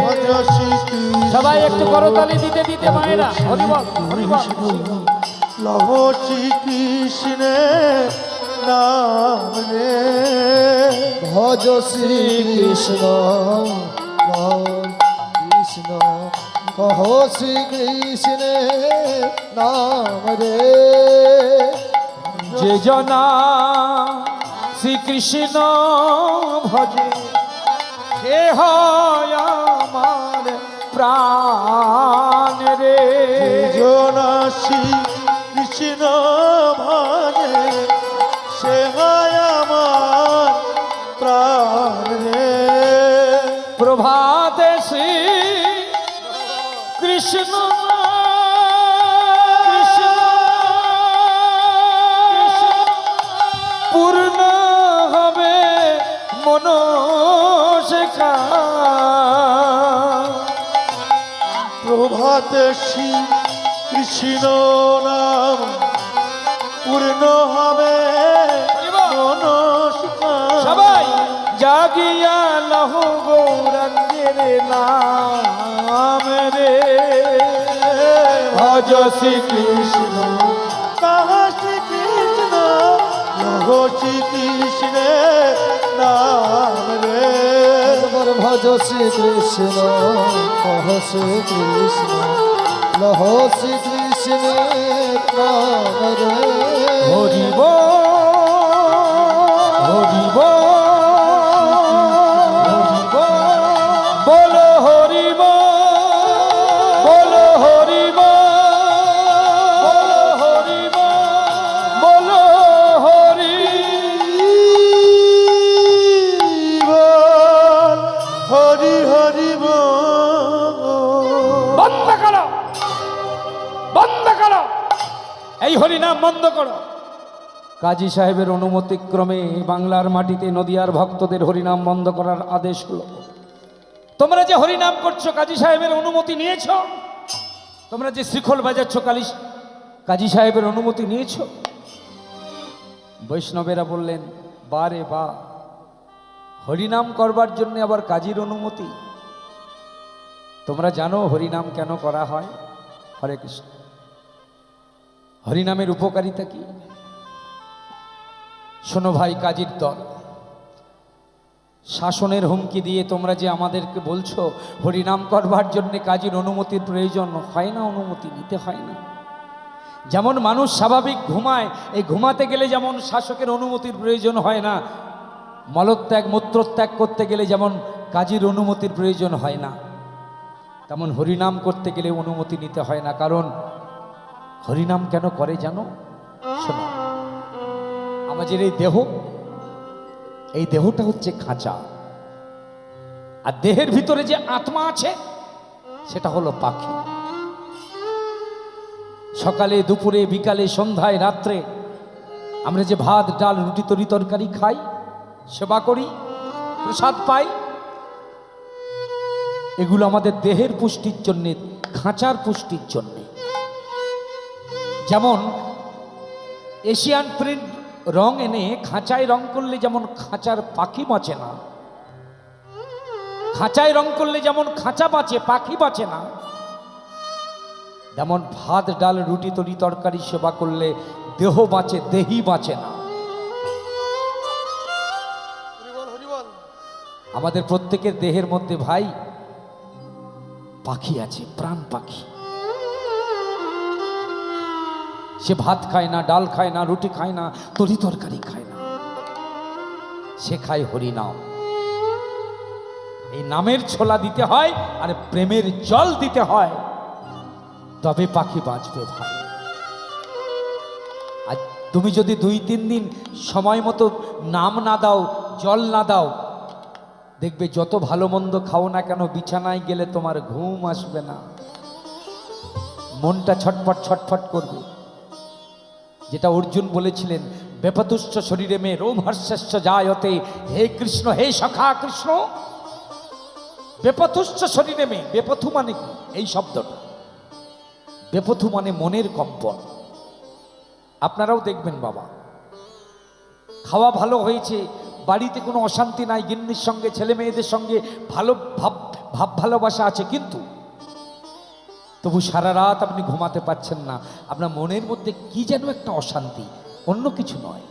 ভজ শ্রীকৃষ্ণ, সবাই একটু করতালি দিতে দিতে মায়েরা হরিবল হরিবল। লহ শ্রীকৃষ্ণের নাম রে। ভজ শ্রীকৃষ্ণ নাম কৃষ্ণ, কহ শ্রীকৃষ্ণের নাম রে। যে জনা শ্রীকৃষ্ণ ভজে, সে হয় আমার প্রাণ রে। জনাসি কৃষ্ণ ভাজে, সে হয় আমার প্রাণ রে। প্রভাতে শ্রী কৃষ্ণ পূর্ণ হবে মনস্কা। প্রভাতে শ্রী কৃষ্ণ নাম পূর্ণ হবে মনস্কার। সবাই জাগিয়া লহ গৌরাঙ্গের নাম রে। ভজ শ্রীকৃষ্ণ, কাহা শ্রীকৃষ্ণ শ্রীকৃষ্ণের নাম রে একবার ভজ শ্রীকৃষ্ণ কহ শ্রীকৃষ্ণ লহ শ্রীকৃষ্ণের নাম রে হরি বল হরি বল বলো হরি বল বলো হরি বল বলো হরি বল বল হরি হরি বল বন্ধ করো বন্ধ করো এই হরিনাম বন্ধ করো। কাজী সাহেবের অনুমতিক্রমে বাংলার মাটিতে নদিয়ার ভক্তদের হরিনাম বন্ধ করার আদেশ হলো। তোমরা যে হরিনাম করছো কাজী সাহেবের অনুমতি নিয়েছো? তোমরা যে শ্রীখোল বাজাচ্ছ কাজী সাহেবের অনুমতি নিয়েছো? বৈষ্ণবেরা বললেন, বারে বা, হরিনাম করবার জন্য আবার কাজীর অনুমতি? তোমরা জানো হরিনাম কেন করা হয়? হরে কৃষ্ণ। হরিনামের উপকারিতা কি? শোনো ভাই কাজীর দল, শাসনের হুমকি দিয়ে তোমরা যে আমাদেরকে বলছো হরিনাম করবার জন্য কাজীর অনুমতির প্রয়োজন হয় না, অনুমতি নিতে হয় না। যেমন মানুষ স্বাভাবিক ঘুমায়, এই ঘুমাতে গেলে যেমন শাসকের অনুমতির প্রয়োজন হয় না, মলত্যাগ মূত্রত্যাগ করতে গেলে যেমন কাজীর অনুমতির প্রয়োজন হয় না, তেমন হরিনাম করতে গেলে অনুমতি নিতে হয় না। কারণ হরিনাম কেন করে জানো? শোনো, আমাদের এই দেহটা হচ্ছে খাঁচা, আর দেহের ভিতরে যে আত্মা আছে সেটা হলো পাখি। সকালে দুপুরে বিকালে সন্ধ্যায় রাত্রে আমরা যে ভাত ডাল রুটি তরি তরকারি খাই, সেবা করি, প্রসাদ পাই, এগুলো আমাদের দেহের পুষ্টির জন্যে, খাঁচার পুষ্টির জন্যে। যেমন এশিয়ান প্রিন্ট রং এনে খাঁচায় রং করলে যেমন খাঁচার পাখি বাঁচে না, খাঁচায় রং করলে যেমন খাঁচা বাঁচে পাখি বাঁচে না, যেমন ভাত ডাল রুটি তরি তরকারি সেবা করলে দেহ বাঁচে, দেহি বাঁচে না। আমাদের প্রত্যেকের দেহের মধ্যে ভাই পাখি আছে, প্রাণ পাখি। সে ভাত খায় না, ডাল খায় না, রুটি খায় না, তরি তরকারি খায় না, সে খায় হরিনাম। এই নামের ছোলা দিতে হয় আর প্রেমের জল দিতে হয়, তবে পাখি বাঁচবে ভাই। আর তুমি যদি 2-3 দিন সময় মতো নাম না দাও, জল না দাও, দেখবে যত ভালো মন্দ খাও না কেন, বিছানায় গেলে তোমার ঘুম আসবে না, মনটা ছটফট ছটফট করবে। যেটা অর্জুন বলেছিলেন, বেপতুষ্ঠ শরীরে মে রোমহর্ষস্য জায়তে, হে কৃষ্ণ হে সখা কৃষ্ণ। বেপতুষ্ঠ শরীরে মে, বেপথু মানে কি? এই শব্দটা বেপথু মানে মনের কম্পন। আপনারাও দেখবেন বাবা, খাওয়া ভালো হয়েছে, বাড়িতে কোনো অশান্তি নাই, গিন্নির সঙ্গে ছেলে মেয়েদের সঙ্গে ভালো ভাব ভালোবাসা আছে, কিন্তু তবু সারা রাত আপনি ঘুমাতে পারছেন না, আপনার মনের মধ্যে কি যেন একটা অশান্তি, অন্য কিছু নয়।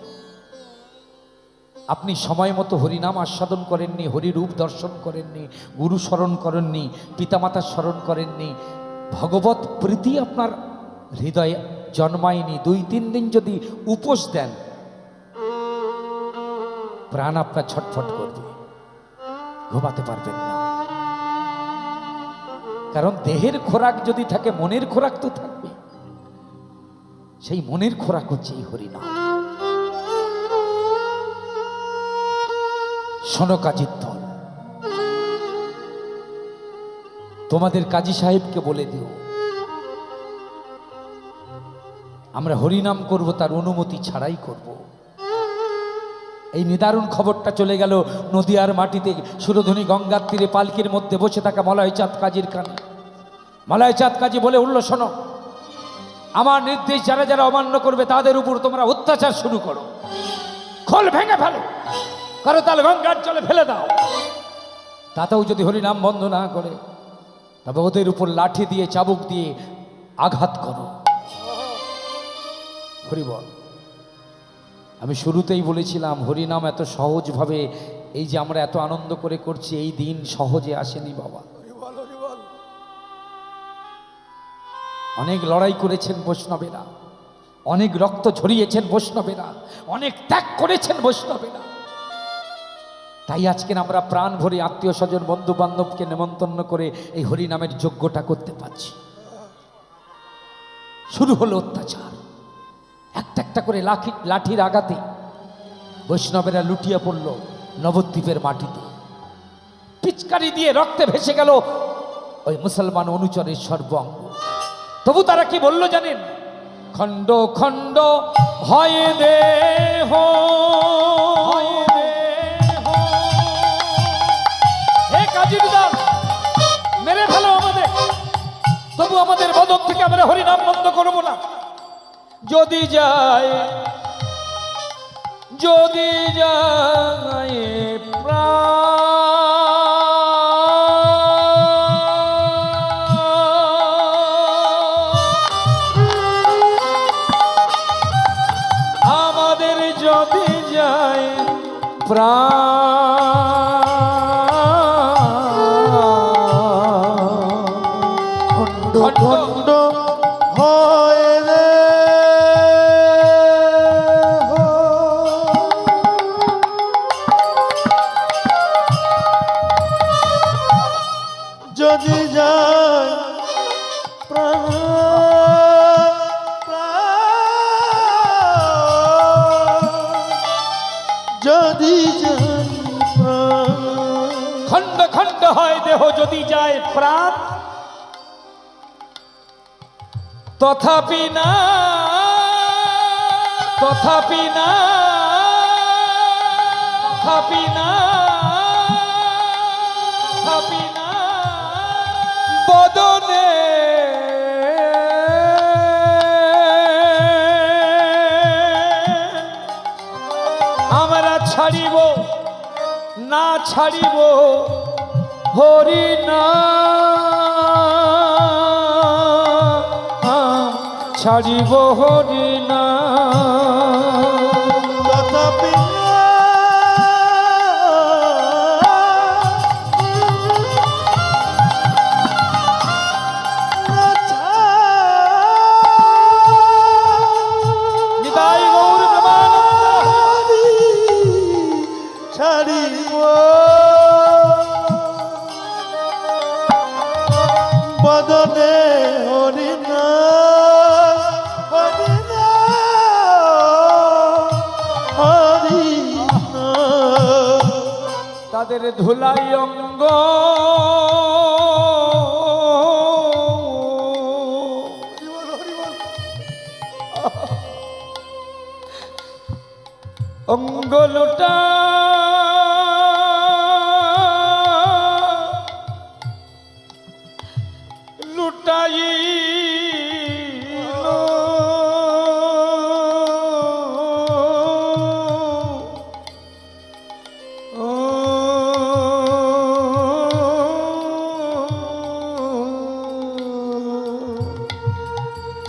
আপনি সময় মতো হরিনাম আস্বাদন করেননি, হরিরূপ দর্শন করেননি, গুরু স্মরণ করেননি, পিতামাতার স্মরণ করেননি, ভগবত প্রীতি আপনার হৃদয়ে জন্মায়নি। 2-3 দিন যদি উপোস দেন, প্রাণ আপনার ছটফট করবে, ঘুমাতে পারবেন না। কারণ দেহের খোরাক যদি থাকে, মনের খোরাক তো থাকবে। সেই মনের খোরাক হচ্ছে এই হরিনাম। শোনো কাজীর দল, তোমাদের কাজী সাহেবকে বলে দিও আমরা হরিনাম করব, তার অনুমতি ছাড়াই করব। এই নিদারুণ খবরটা চলে গেল নদিয়ার মাটিতে, সুরধনী গঙ্গার তীরে পালকির মধ্যে বসে থাকা মলয় চাঁদ কাজীর কানে। মলয় চাঁদ কাজী বলে উঠল, শোনো, আমার নির্দেশ যারা যারা অমান্য করবে তাদের উপর তোমরা অত্যাচার শুরু করো, খোল ভেঙে ফেলো, করতাল গঙ্গার জলে ফেলে দাও। তাতেও যদি হরিনাম বন্ধ না করে, তবে ওদের উপর লাঠি দিয়ে চাবুক দিয়ে আঘাত করো। হরি বল। আমি শুরুতেই বলেছিলাম হরিনাম এত সহজভাবে এই যে আমরা এত আনন্দ করে করছি, এই দিন সহজে আসেনি বাবা। অনেক লড়াই করেছেন বৈষ্ণবেরা, অনেক রক্ত ঝরিয়েছেন বৈষ্ণবেরা, অনেক ত্যাগ করেছেন বৈষ্ণবেরা। তাই আজকে আমরা প্রাণ ভরে আত্মীয় স্বজন বন্ধু বান্ধবকে নেমন্তন্ন করে এই হরিনামের যজ্ঞটা করতে পারছি। শুরু হলো অত্যাচার, একটা একটা করে লাঠির আঘাতে বৈষ্ণবেরা লুটিয়ে পড়ল নবদ্বীপের মাটিতে। পিচকারি দিয়ে রক্তে ভেসে গেল ওই মুসলমান অনুচরের সর্বাঙ্গ। তবু তারা কি বলল জানেন? খণ্ড খণ্ড হয় দেহ, হে কাজীর দাস, মেরে ফেলো আমাদের, তবু আমাদের বদন থেকে আমরা হরিনাম বন্ধ করবো না। যদি যায় আমাদের যদি যায় খণ্ড খণ্ড হয় রে যদি যায় প্রাণ, যদি যায় প্রাণ, খণ্ড খণ্ড হয় দেহ যদি যায় প্রাণ, তথাপি না তথাপি না তথাপি না তথাপি না বদনে আমরা ছাড়িব না ছাড়িব হরিনাম, ছাড়িব হরিনাম। তথাপি নিতাই গৌর প্রেমানন্দ। ছাড়িব বদনে হরিনা হরিনা হরিনা, তাদের ধুলাই অঙ্গ অঙ্গ লুটা লুটাই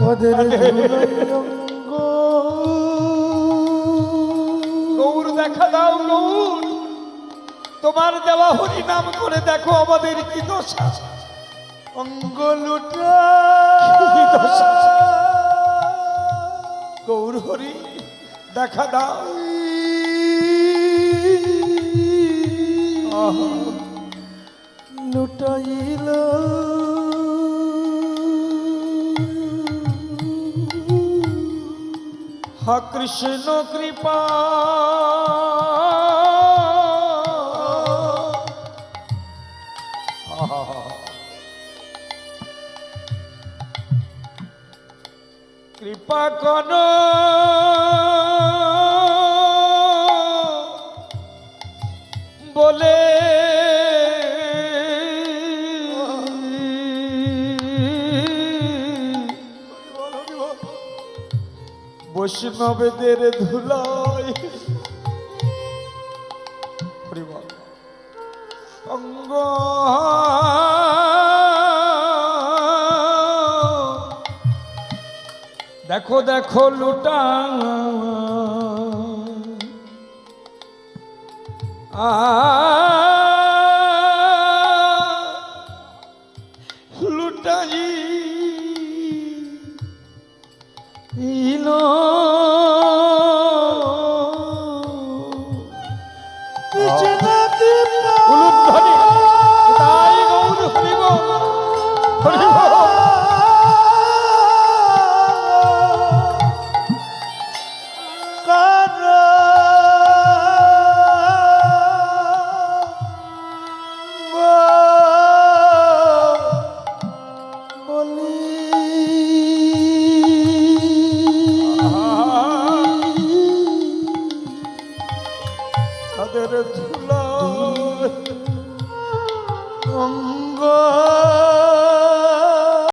তাদের ধুলাই অঙ্গ। গৌর দেখা দাও গৌর, তোমার দেওয়া হরিনাম করে দেখো আমাদের কি দশা। অঙ্গ লুটা কি দশা। গৌর হরি দেখা দাও। লুটাইল হা কৃষ্ণ কৃপা কৃপা কর বলে বৈষ্ণবদের ধুলাই অঙ্গ দেখো দেখো লুটা লুটাই ইলো চেনাতে